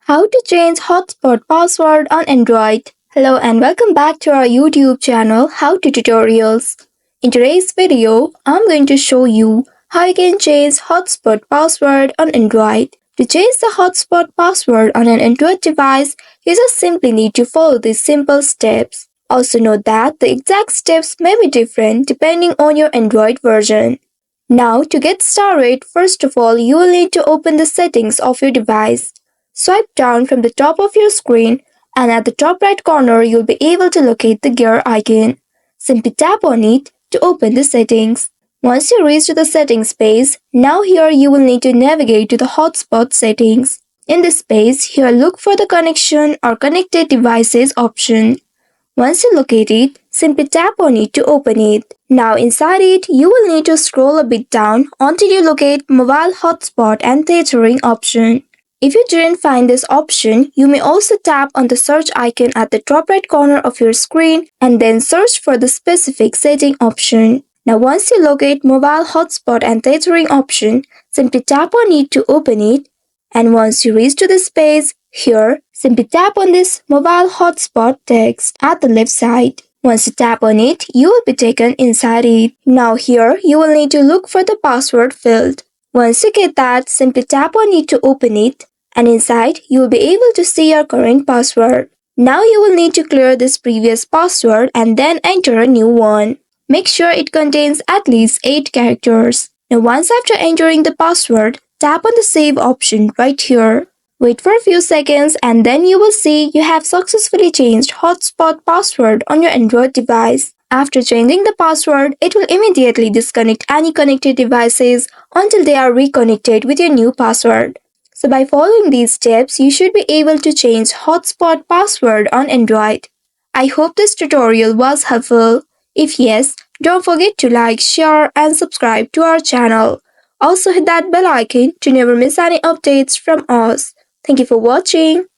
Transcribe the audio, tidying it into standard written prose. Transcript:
How to change hotspot password on Android. Hello and welcome back to our YouTube channel How to Tutorials. In today's video, I'm going to show you how you can change hotspot password on Android. To change the hotspot password on an Android device, you just simply need to follow these simple steps. Also note that the exact steps may be different depending on your Android version. Now to get started, first of all you will need to open the settings of your device. Swipe down from the top of your screen and at the top right corner you'll be able to locate the gear icon. Simply tap on it to open the settings. Once you reach to the settings page, now here you will need to navigate to the hotspot settings. In this page, here look for the connection or connected devices option. Once you locate it, simply tap on it to open it. Now inside it, you will need to scroll a bit down until you locate mobile hotspot and tethering option. If you didn't find this option, you may also tap on the search icon at the top right corner of your screen and then search for the specific setting option. Now once you locate mobile hotspot and tethering option, simply tap on it to open it. And once you reach to this page, here, simply tap on this mobile hotspot text at the left side. Once you tap on it, you will be taken inside it. Now here, you will need to look for the password field. Once you get that, simply tap on it to open it, and inside you will be able to see your current password. Now you will need to clear this previous password and then enter a new one. Make sure it contains at least 8 characters. Now once after entering the password, tap on the save option right here. Wait for a few seconds and then you will see you have successfully changed hotspot password on your Android device. After changing the password, it will immediately disconnect any connected devices until they are reconnected with your new password. So by following these steps, you should be able to change hotspot password on Android. I hope this tutorial was helpful. If yes, don't forget to like, share and subscribe to our channel. Also hit that bell icon to never miss any updates from us. Thank you for watching.